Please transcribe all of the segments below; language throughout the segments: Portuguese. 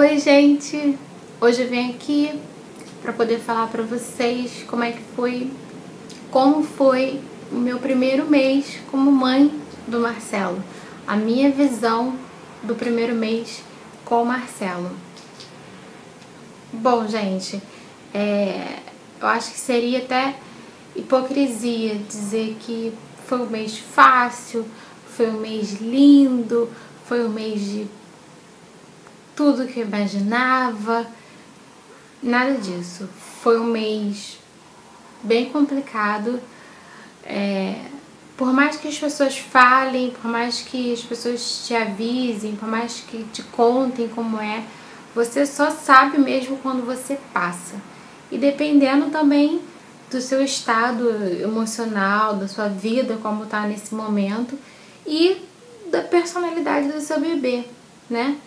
Oi, gente! Hoje eu venho aqui para poder falar para vocês como foi o meu primeiro mês como mãe do Marcelo. A minha visão do primeiro mês com o Marcelo. Bom, gente, eu acho que seria até hipocrisia dizer que foi um mês fácil, foi um mês lindo, foi um mês de tudo que eu imaginava. Nada disso. Foi um mês bem complicado. Por mais que as pessoas falem, por mais que as pessoas te avisem, por mais que te contem como é, você só sabe mesmo quando você passa. E dependendo também do seu estado emocional, da sua vida, como tá nesse momento, e da personalidade do seu bebê, né?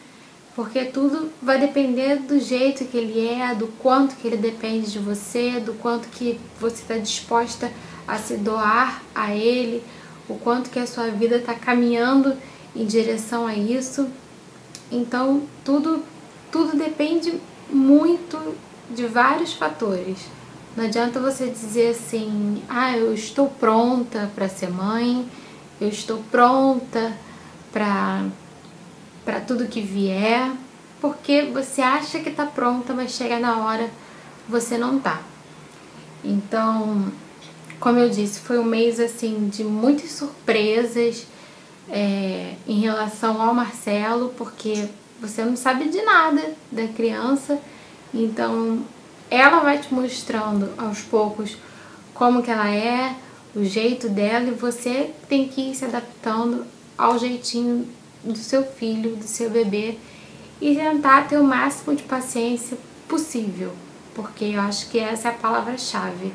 Porque tudo vai depender do jeito que ele é, do quanto que ele depende de você, do quanto que você está disposta a se doar a ele, o quanto que a sua vida está caminhando em direção a isso. Então, tudo depende muito de vários fatores. Não adianta você dizer assim, eu estou pronta para ser mãe, eu estou pronta para tudo que vier, porque você acha que tá pronta, mas chega na hora você não tá. Então, como eu disse, foi um mês assim de muitas surpresas em relação ao Marcelo, porque você não sabe de nada da criança, então ela vai te mostrando aos poucos como que ela é, o jeito dela, e você tem que ir se adaptando ao jeitinho do seu filho, do seu bebê, e tentar ter o máximo de paciência possível, porque eu acho que essa é a palavra-chave,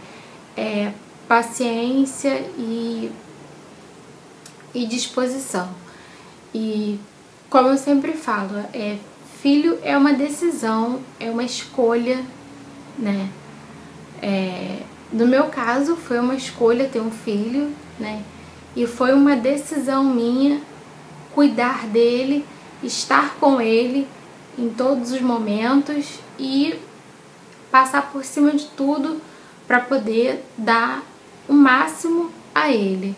paciência e disposição. E como eu sempre falo, filho é uma decisão, é uma escolha, né? No meu caso foi uma escolha ter um filho, né? E foi uma decisão minha cuidar dele, estar com ele em todos os momentos e passar por cima de tudo para poder dar o máximo a ele.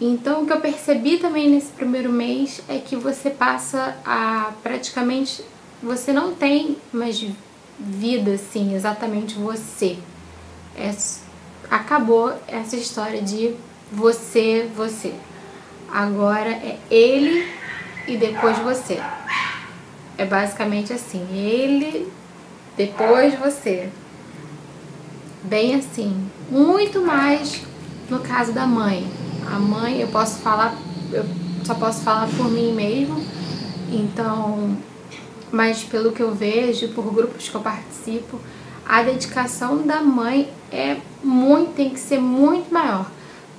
Então, o que eu percebi também nesse primeiro mês é que você passa a praticamente, você não tem mais vida assim, exatamente você. Acabou essa história de você. Agora é ele e depois você. É basicamente assim, ele, depois você. Bem assim, muito mais no caso da mãe. A mãe, eu só posso falar por mim mesmo. Então, mas pelo que eu vejo, por grupos que eu participo, a dedicação da mãe tem que ser muito maior.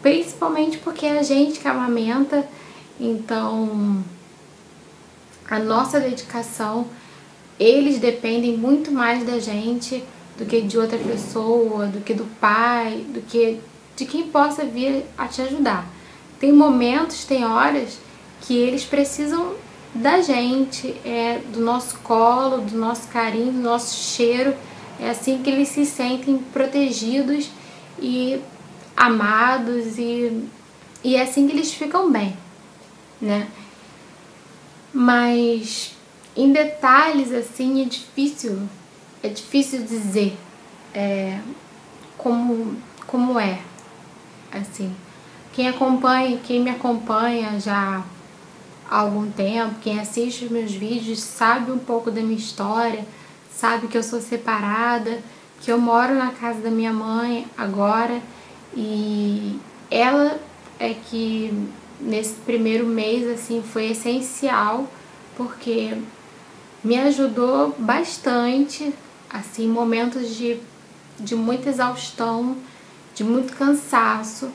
Principalmente porque é a gente que amamenta, então a nossa dedicação, eles dependem muito mais da gente do que de outra pessoa, do que do pai, do que de quem possa vir a te ajudar. Tem momentos, tem horas que eles precisam da gente, do nosso colo, do nosso carinho, do nosso cheiro. É assim que eles se sentem protegidos e amados, e é assim que eles ficam bem, né? Mas em detalhes assim é difícil dizer como é assim. Quem me acompanha já há algum tempo, quem assiste os meus vídeos sabe um pouco da minha história, sabe que eu sou separada, que eu moro na casa da minha mãe agora. E ela é que nesse primeiro mês assim foi essencial, porque me ajudou bastante, assim, momentos de muita exaustão, de muito cansaço,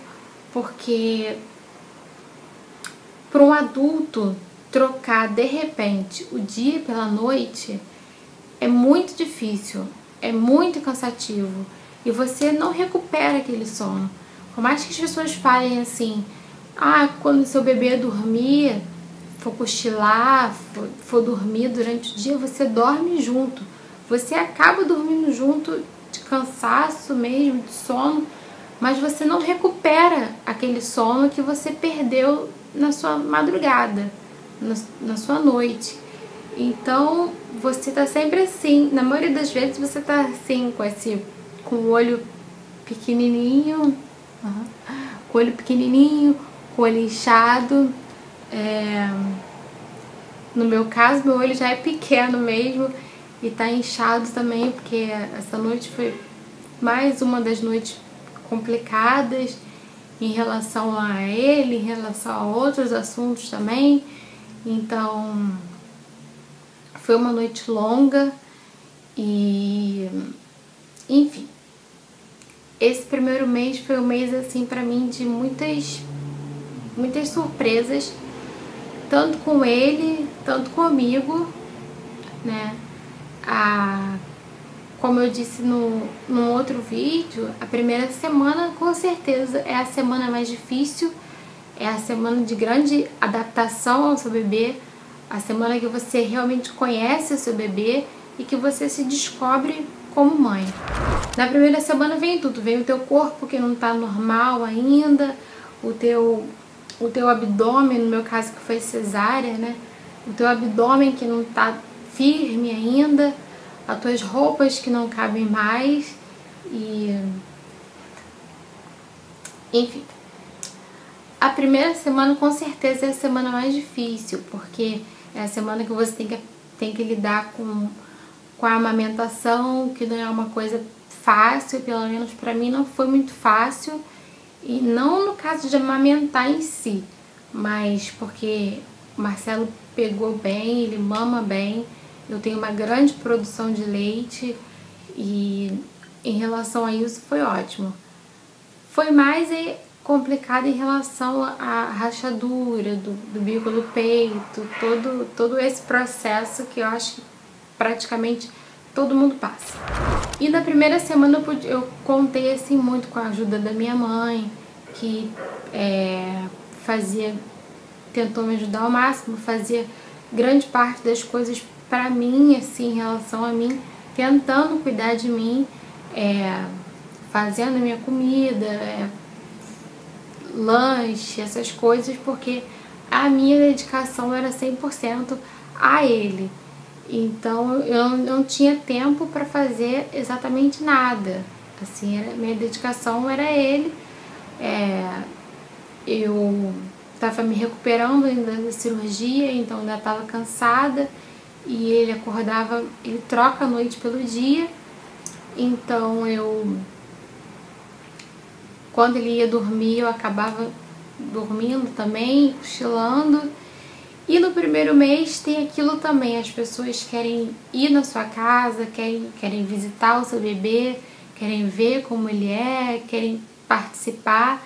porque para um adulto trocar de repente o dia pela noite é muito difícil, é muito cansativo. E você não recupera aquele sono. Por mais que as pessoas falem assim, quando seu bebê dormir, for cochilar, for dormir durante o dia, você dorme junto. Você acaba dormindo junto de cansaço mesmo, de sono, mas você não recupera aquele sono que você perdeu na sua madrugada, na sua noite. Então, você tá sempre assim. Na maioria das vezes você tá assim, com o olho pequenininho, com o olho inchado. No meu caso, meu olho já é pequeno mesmo e tá inchado também, porque essa noite foi mais uma das noites complicadas em relação a ele, em relação a outros assuntos também. Então, foi uma noite longa e, enfim, esse primeiro mês foi um mês assim pra mim de muitas surpresas, tanto com ele, tanto comigo, né? Como eu disse num outro vídeo, a primeira semana com certeza é a semana mais difícil, é a semana de grande adaptação ao seu bebê, a semana que você realmente conhece o seu bebê e que você se descobre como mãe. Na primeira semana vem tudo, vem o teu corpo que não tá normal ainda, o teu abdômen, no meu caso que foi cesárea, né? O teu abdômen que não tá firme ainda, as tuas roupas que não cabem mais e... enfim. A primeira semana com certeza é a semana mais difícil, porque é a semana que você tem que lidar com a amamentação, que não é uma coisa fácil, pelo menos pra mim não foi muito fácil. E não no caso de amamentar em si, mas porque o Marcelo pegou bem, ele mama bem, eu tenho uma grande produção de leite e em relação a isso foi ótimo. Foi mais complicado em relação à rachadura do bico do peito, todo esse processo que eu acho que praticamente todo mundo passa. E na primeira semana eu contei assim muito com a ajuda da minha mãe, que tentou me ajudar ao máximo, fazia grande parte das coisas pra mim, assim, em relação a mim, tentando cuidar de mim, fazendo minha comida, lanche, essas coisas, porque a minha dedicação era 100% a ele. Então eu não tinha tempo para fazer exatamente nada. Assim, minha dedicação era ele. Eu estava me recuperando ainda da cirurgia, então ainda estava cansada. E ele acordava, ele troca a noite pelo dia. Então quando ele ia dormir, eu acabava dormindo também, cochilando. E no primeiro mês tem aquilo também, as pessoas querem ir na sua casa, querem visitar o seu bebê, querem ver como ele é, querem participar.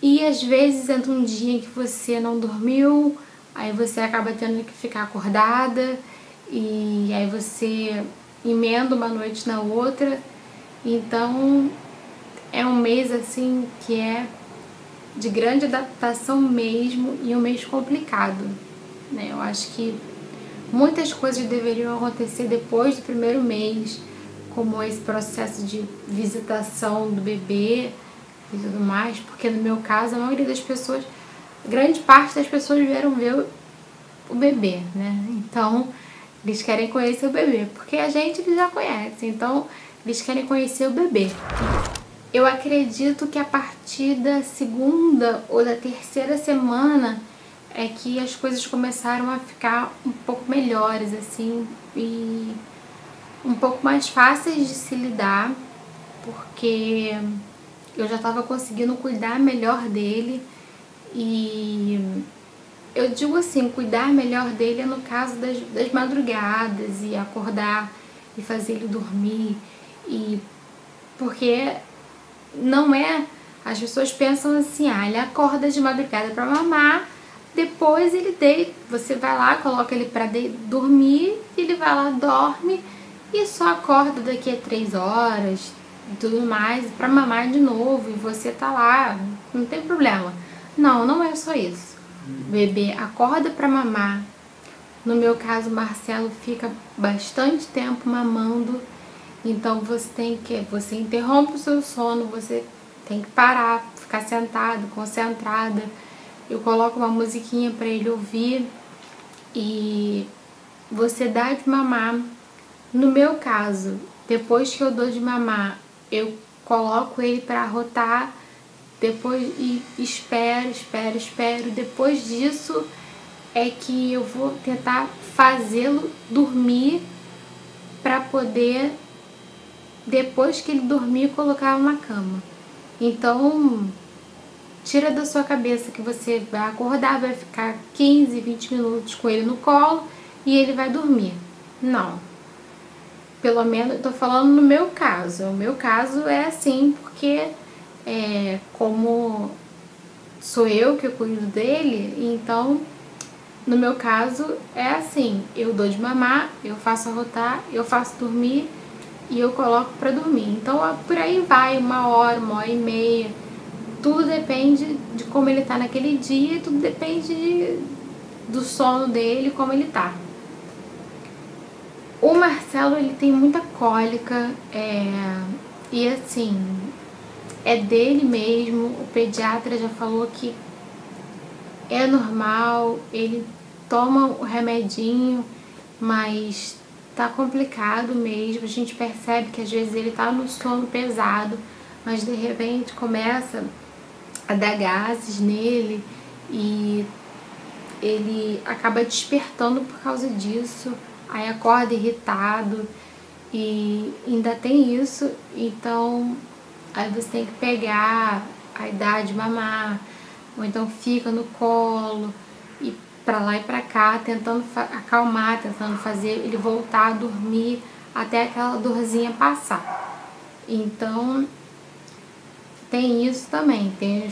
E às vezes entra um dia em que você não dormiu, aí você acaba tendo que ficar acordada, e aí você emenda uma noite na outra. Então é um mês assim que é de grande adaptação mesmo e um mês complicado. Eu acho que muitas coisas deveriam acontecer depois do primeiro mês, como esse processo de visitação do bebê e tudo mais, porque no meu caso, a maioria das pessoas, grande parte das pessoas vieram ver o bebê, né? Então, eles querem conhecer o bebê, porque a gente eles já conhece, então eles querem conhecer o bebê. Eu acredito que a partir da segunda ou da terceira semana é que as coisas começaram a ficar um pouco melhores, assim, e um pouco mais fáceis de se lidar, porque eu já estava conseguindo cuidar melhor dele. E eu digo assim, cuidar melhor dele é no caso das madrugadas, e acordar e fazer ele dormir, e porque não é... As pessoas pensam assim, ele acorda de madrugada para mamar, depois ele deita, você vai lá, coloca ele para dormir, ele vai lá, dorme e só acorda daqui a 3 horas e tudo mais para mamar de novo, e você tá lá, não tem problema. Não é só isso. o bebê acorda para mamar. No meu caso, o Marcelo fica bastante tempo mamando, então você interrompe o seu sono, você tem que parar, ficar sentado, concentrada. Eu coloco uma musiquinha para ele ouvir e você dá de mamar. No meu caso, depois que eu dou de mamar, eu coloco ele para arrotar, depois e espero. Depois disso é que eu vou tentar fazê-lo dormir para poder, depois que ele dormir, colocar na cama. Então, tira da sua cabeça que você vai acordar, vai ficar 15, 20 minutos com ele no colo e ele vai dormir. Não. Pelo menos eu tô falando no meu caso. O meu caso é assim, porque como sou eu que cuido dele, então no meu caso é assim, eu dou de mamar, eu faço arrotar, eu faço dormir e eu coloco pra dormir. Então por aí vai, 1 hora e meia. Tudo depende de como ele tá naquele dia, tudo depende do sono dele, como ele tá. O Marcelo, ele tem muita cólica, e assim, é dele mesmo. O pediatra já falou que é normal, ele toma o remedinho, mas tá complicado mesmo. A gente percebe que às vezes ele tá no sono pesado, mas de repente começa a dar gases nele e ele acaba despertando por causa disso, aí acorda irritado e ainda tem isso. Então aí você tem que pegar a idade de mamar, ou então fica no colo e pra lá e pra cá, tentando acalmar, tentando fazer ele voltar a dormir até aquela dorzinha passar. Então tem isso também, tem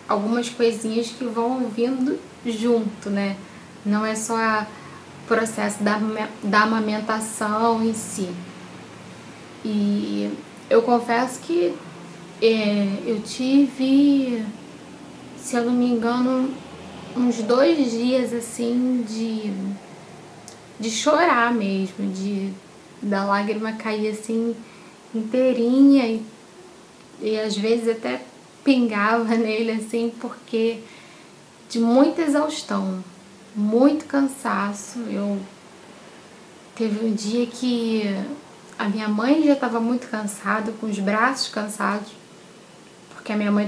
algumas coisinhas que vão vindo junto, né? Não é só o processo da amamentação em si. E eu confesso que eu tive, se eu não me engano, uns 2 dias assim de chorar mesmo, da lágrima cair assim inteirinha e às vezes até pingava nele assim, porque de muita exaustão, muito cansaço. Teve um dia que a minha mãe já estava muito cansada, com os braços cansados, porque a minha mãe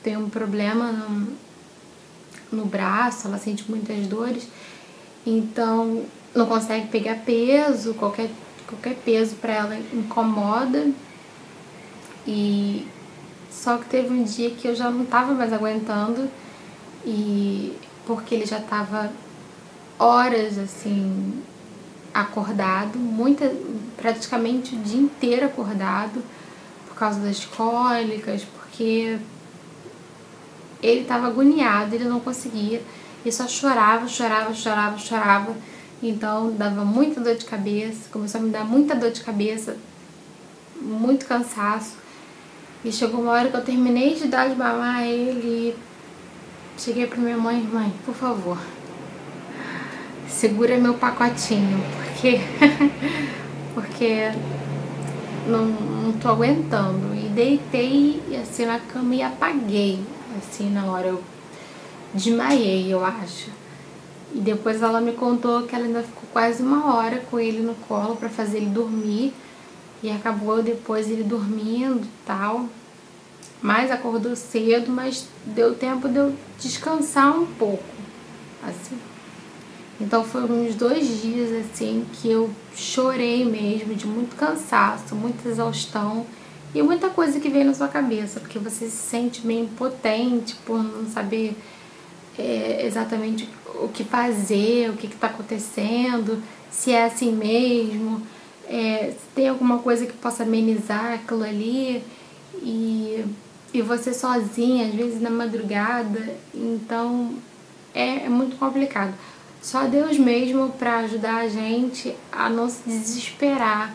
tem um problema no braço, ela sente muitas dores, então não consegue pegar peso, qualquer peso para ela incomoda. E só que teve um dia que eu já não estava mais aguentando, e porque ele já estava horas assim acordado, praticamente o dia inteiro acordado por causa das cólicas, porque ele estava agoniado, ele não conseguia, ele só chorava. Então dava muita dor de cabeça, começou a me dar muita dor de cabeça, muito cansaço. E chegou uma hora que eu terminei de dar de mamar ele, cheguei pra minha mãe: mãe, por favor, segura meu pacotinho, porque não tô aguentando. E deitei assim na cama e apaguei, assim, na hora eu desmaiei, eu acho. E depois ela me contou que ela ainda ficou quase 1 hora com ele no colo pra fazer ele dormir, e acabou depois ele dormindo e tal, mas acordou cedo, mas deu tempo de eu descansar um pouco, assim. Então foram uns 2 dias assim que eu chorei mesmo, de muito cansaço, muita exaustão e muita coisa que vem na sua cabeça, porque você se sente meio impotente por não saber exatamente o que fazer, o que está acontecendo, se é assim mesmo, se tem alguma coisa que possa amenizar aquilo ali, e você sozinha, às vezes na madrugada. Então é muito complicado. Só Deus mesmo para ajudar a gente a não se desesperar,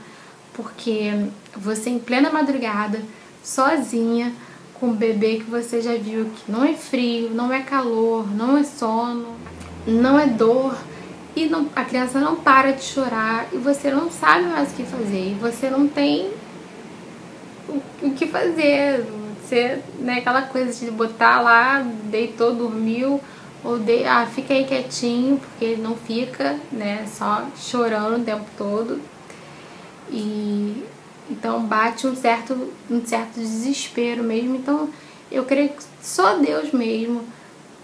porque você em plena madrugada, sozinha, com o bebê que você já viu que não é frio, não é calor, não é sono, não é dor, e não, a criança não para de chorar e você não sabe mais o que fazer, e você não tem o que fazer. Você, né, aquela coisa de botar lá, deitou, dormiu, ou fica aí quietinho, porque ele não fica, né, só chorando o tempo todo. E então bate um certo desespero mesmo. Então eu creio que só Deus mesmo,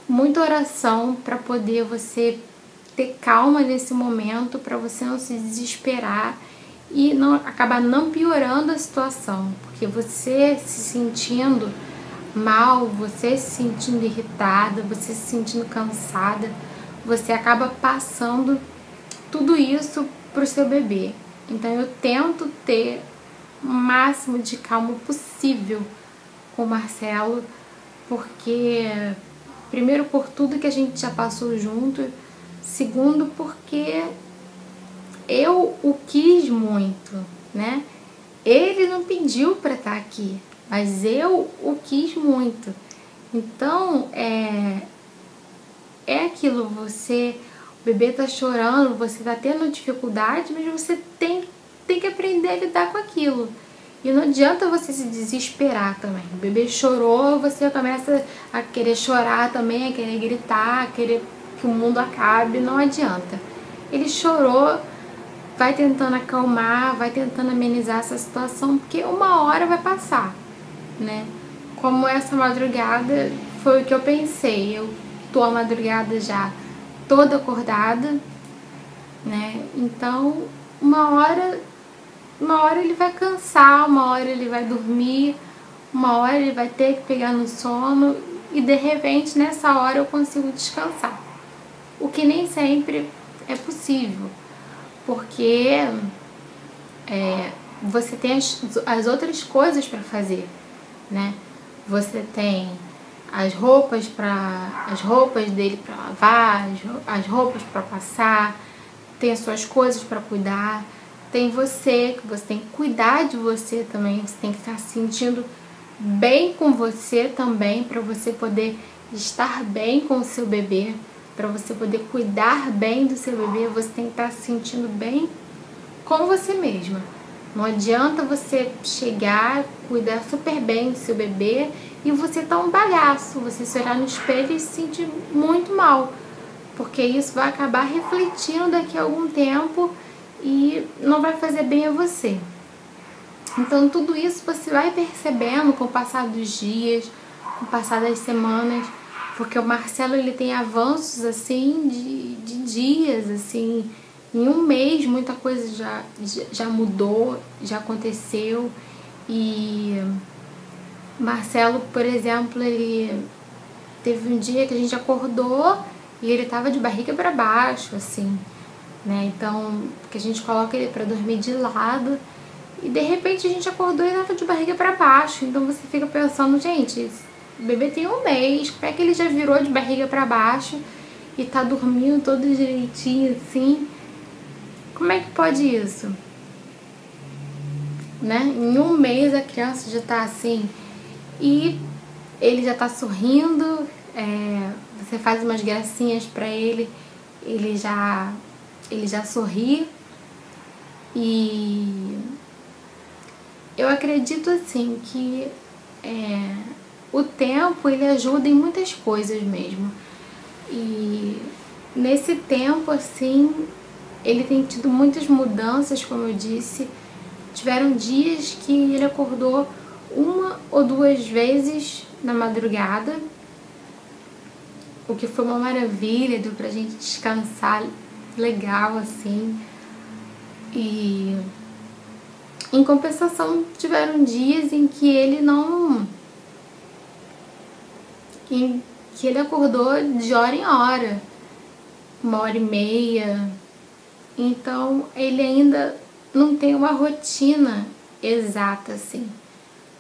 muita oração para poder você ter calma nesse momento, para você não se desesperar e não acabar não piorando a situação, porque você se sentindo mal, você se sentindo irritada, você se sentindo cansada, você acaba passando tudo isso pro seu bebê. Então eu tento ter o máximo de calma possível com o Marcelo, porque primeiro por tudo que a gente já passou junto, segundo porque eu o quis muito, né? Ele não pediu para estar aqui, mas eu o quis muito. Então é aquilo, o bebê tá chorando, você tá tendo dificuldade, mas você tem que aprender a lidar com aquilo. E não adianta você se desesperar também. O bebê chorou, você começa a querer chorar também, a querer gritar, a querer que o mundo acabe, não adianta. Ele chorou, vai tentando acalmar, vai tentando amenizar essa situação, porque uma hora vai passar, né? Como essa madrugada foi o que eu pensei. Eu tô a madrugada já toda acordada, né? Então, uma hora ele vai cansar, uma hora ele vai dormir, uma hora ele vai ter que pegar no sono e de repente nessa hora eu consigo descansar. O que nem sempre é possível, porque você tem as outras coisas para fazer, né? Você tem as roupas dele para lavar, as roupas para passar, tem as suas coisas para cuidar, tem você, que você tem que cuidar de você também, você tem que estar se sentindo bem com você também, para você poder estar bem com o seu bebê, para você poder cuidar bem do seu bebê, você tem que estar se sentindo bem com você mesma. Não adianta você chegar, cuidar super bem do seu bebê e você tá um bagaço, você se olhar no espelho e se sentir muito mal, porque isso vai acabar refletindo daqui a algum tempo e não vai fazer bem a você. Então tudo isso você vai percebendo com o passar dos dias, com o passar das semanas, porque o Marcelo ele tem avanços assim de dias, assim, em um mês muita coisa já mudou, já aconteceu. E Marcelo, por exemplo, ele teve um dia que a gente acordou e ele tava de barriga para baixo, assim, né? Então, que a gente coloca ele para dormir de lado e de repente a gente acordou e ele tava de barriga para baixo. Então você fica pensando, gente, o bebê tem um mês, como é que ele já virou de barriga para baixo e tá dormindo todo direitinho assim? Como é que pode isso? Né? Em um mês a criança já tá assim e ele já tá sorrindo, você faz umas gracinhas pra ele, ele já sorri. E eu acredito assim que o tempo ele ajuda em muitas coisas mesmo. E nesse tempo assim ele tem tido muitas mudanças, como eu disse. Tiveram dias que ele acordou 1 ou 2 vezes na madrugada, o que foi uma maravilha, deu pra gente descansar legal assim. E em compensação tiveram dias em que ele que ele acordou de hora em hora, 1h30. Então ele ainda não tem uma rotina exata assim,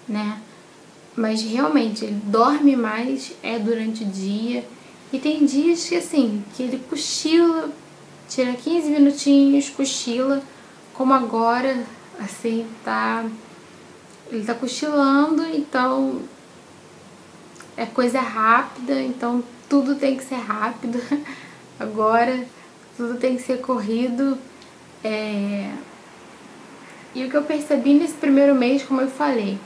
né? Mas realmente ele dorme mais durante o dia. E tem dias que assim, que ele cochila, tira 15 minutinhos, cochila, como agora, assim, ele tá cochilando, então é coisa rápida, então tudo tem que ser rápido. Agora tudo tem que ser corrido. E o que eu percebi nesse primeiro mês, como eu falei,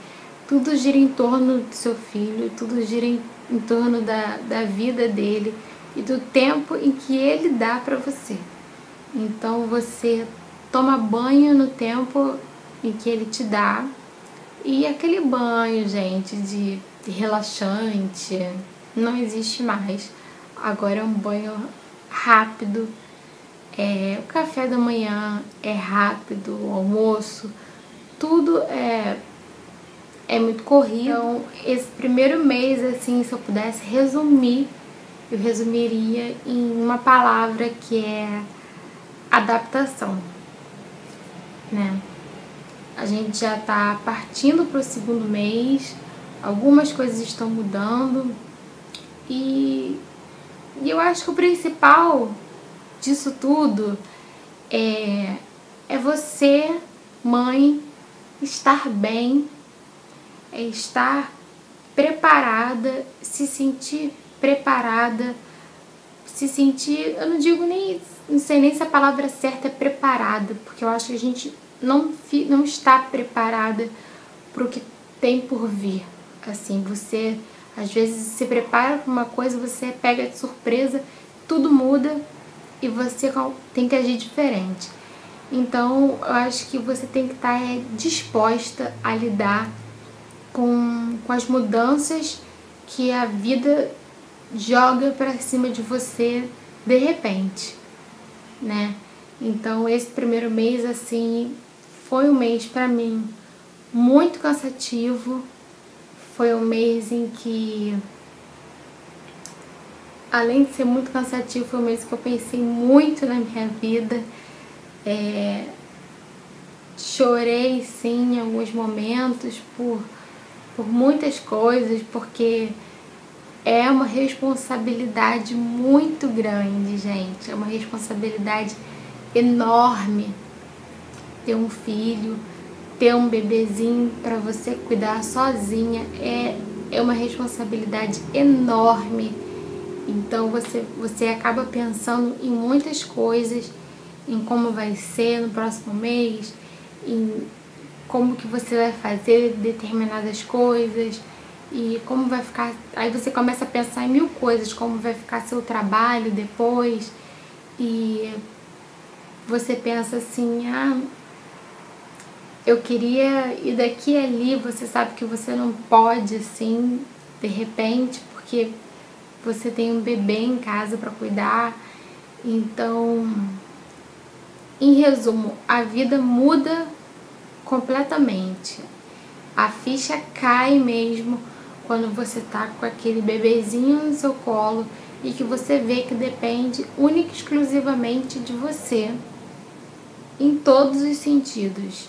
tudo gira em torno do seu filho, tudo gira em torno da vida dele e do tempo em que ele dá para você. Então você toma banho no tempo em que ele te dá. E aquele banho, gente, de relaxante, não existe mais. Agora é um banho rápido. O café da manhã é rápido, o almoço, tudo é muito corrido. Então, esse primeiro mês, assim, se eu pudesse resumir, eu resumiria em uma palavra que é adaptação, né? A gente já tá partindo para o segundo mês, algumas coisas estão mudando e eu acho que o principal disso tudo é você, mãe, estar bem, estar preparada, se sentir preparada, se sentir, eu não sei nem se a palavra certa é preparada, porque eu acho que a gente não está preparada para o que tem por vir. Assim, você às vezes se prepara para uma coisa, você pega de surpresa, tudo muda e você tem que agir diferente. Então, eu acho que você tem que estar disposta a lidar com as mudanças que a vida joga para cima de você de repente, né? Então, esse primeiro mês, assim, foi um mês para mim muito cansativo. Foi um mês em que, além de ser muito cansativo, foi um mês que eu pensei muito na minha vida. Chorei, sim, em alguns momentos por muitas coisas, porque é uma responsabilidade muito grande, gente. É uma responsabilidade enorme ter um filho, ter um bebezinho para você cuidar sozinha. É uma responsabilidade enorme. Então você acaba pensando em muitas coisas, em como vai ser no próximo mês, em como que você vai fazer determinadas coisas e como vai ficar. Aí você começa a pensar em mil coisas, como vai ficar seu trabalho depois, e você pensa assim, eu queria ir daqui e ali, você sabe que você não pode, assim, de repente, porque você tem um bebê em casa para cuidar. Então, em resumo, a vida muda completamente. A ficha cai mesmo quando você tá com aquele bebezinho no seu colo e que você vê que depende única e exclusivamente de você em todos os sentidos,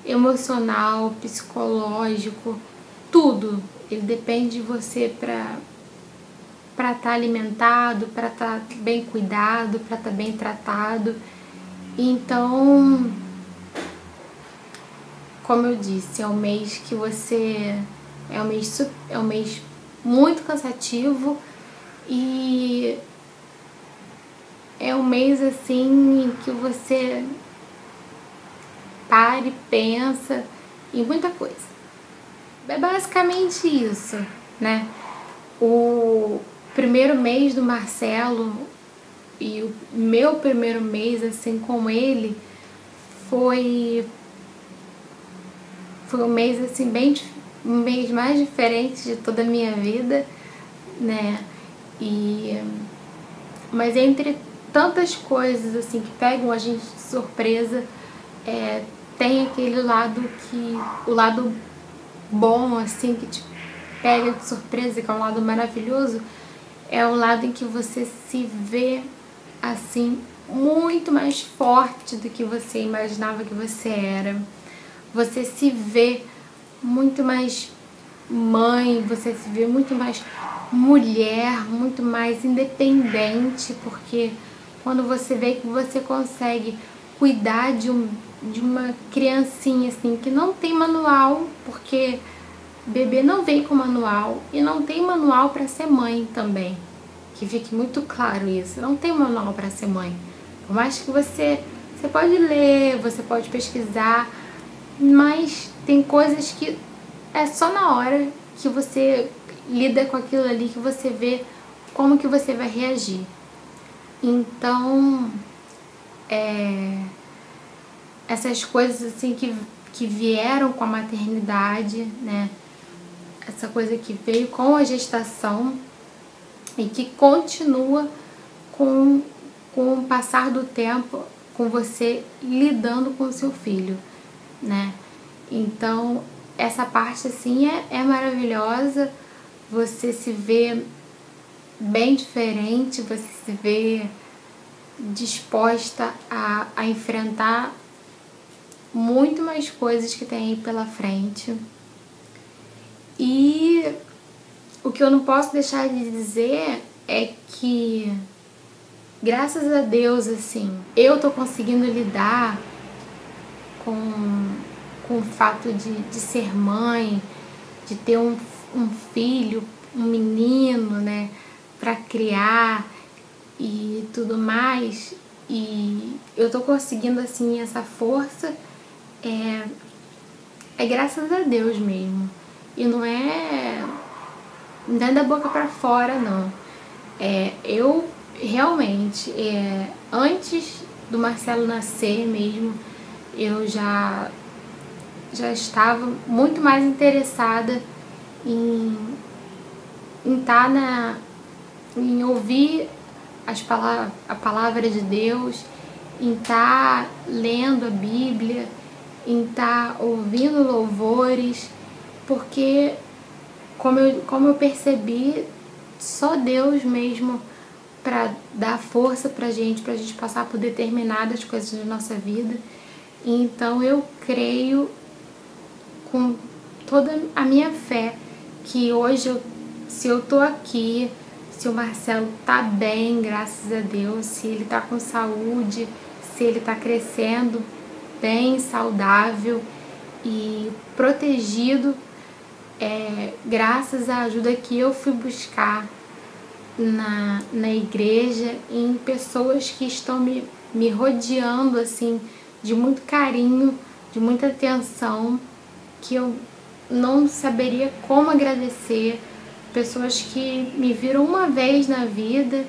emocional, psicológico, tudo. Ele depende de você para estar alimentado, para estar bem cuidado, para estar bem tratado. Então, como eu disse, é um mês que você é um mês muito cansativo e é um mês assim em que você para e pensa em muita coisa. É basicamente isso, né? O primeiro mês do Marcelo e o meu primeiro mês assim com ele foi um mês assim um mês mais diferente de toda a minha vida, né? Mas entre tantas coisas assim que pegam a gente de surpresa, tem aquele lado o lado bom assim que te pega de surpresa, que é um lado maravilhoso, é o lado em que você se vê assim muito mais forte do que você imaginava que você era. Você se vê muito mais mãe, você se vê muito mais mulher, muito mais independente, porque quando você vê que você consegue cuidar de uma criancinha assim que não tem manual, porque bebê não vem com manual e não tem manual para ser mãe também. Que fique muito claro isso. Não tem manual para ser mãe. Por mais que você pode ler, você pode pesquisar, mas tem coisas que é só na hora que você lida com aquilo ali que você vê como que você vai reagir. Então, essas coisas assim que vieram com a maternidade, né? Essa coisa que veio com a gestação e que continua com o passar do tempo, com você lidando com o seu filho, né? Então, essa parte assim é maravilhosa, você se vê bem diferente, você se vê disposta a enfrentar muito mais coisas que tem aí pela frente. E o que eu não posso deixar de dizer é que, graças a Deus, assim, eu tô conseguindo lidar com o fato de ser mãe, de ter um filho, um menino, né, pra criar e tudo mais. E eu tô conseguindo, assim, essa força, é graças a Deus mesmo. E não é da boca pra fora, não. Eu realmente, antes do Marcelo nascer mesmo, eu já estava muito mais interessada em ouvir a palavra de Deus, em estar lendo a Bíblia, em estar ouvindo louvores, porque como eu percebi, só Deus mesmo para dar força pra gente passar por determinadas coisas da nossa vida. Então eu creio com toda a minha fé que hoje, se eu tô aqui, se o Marcelo tá bem, graças a Deus, se ele tá com saúde, se ele tá crescendo bem, saudável e protegido, graças à ajuda que eu fui buscar na igreja, em pessoas que estão me rodeando assim de muito carinho, de muita atenção, que eu não saberia como agradecer. Pessoas que me viram uma vez na vida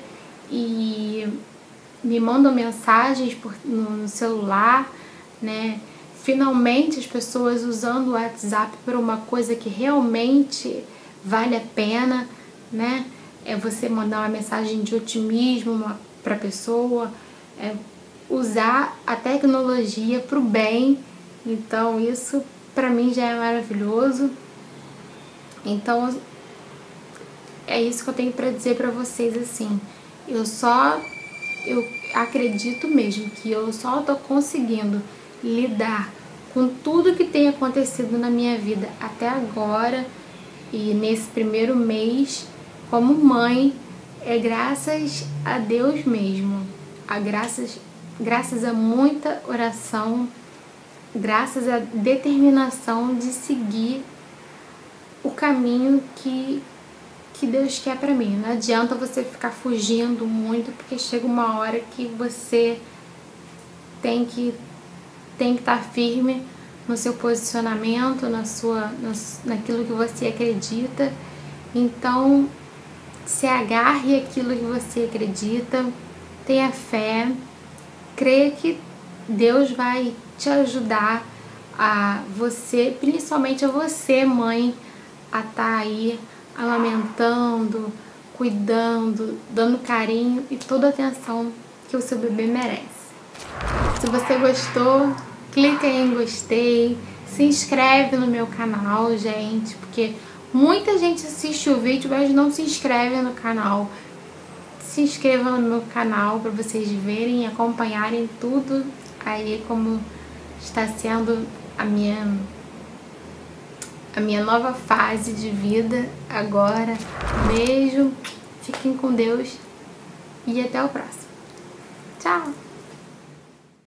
e me mandam mensagens no celular, né? Finalmente as pessoas usando o WhatsApp para uma coisa que realmente vale a pena, né? É você mandar uma mensagem de otimismo para a pessoa, usar a tecnologia para o bem. Então isso para mim já é maravilhoso. Então é isso que eu tenho para dizer para vocês, assim. Eu acredito mesmo que eu só tô conseguindo lidar com tudo que tem acontecido na minha vida até agora e nesse primeiro mês como mãe, graças a Deus mesmo, graças a muita oração, graças à determinação de seguir o caminho que Deus quer pra mim. Não adianta você ficar fugindo muito, porque chega uma hora que você tem que estar firme no seu posicionamento, naquilo que você acredita. Então, se agarre àquilo que você acredita, tenha fé, creia que Deus vai te ajudar a você, principalmente a você, mãe, a estar aí amamentando, cuidando, dando carinho e toda a atenção que o seu bebê merece. Se você gostou, clica em gostei, se inscreve no meu canal, gente, porque muita gente assiste o vídeo, mas não se inscreve no canal. Se inscreva no meu canal para vocês verem e acompanharem tudo aí como está sendo a minha nova fase de vida agora. Beijo, fiquem com Deus e até o próximo. Tchau!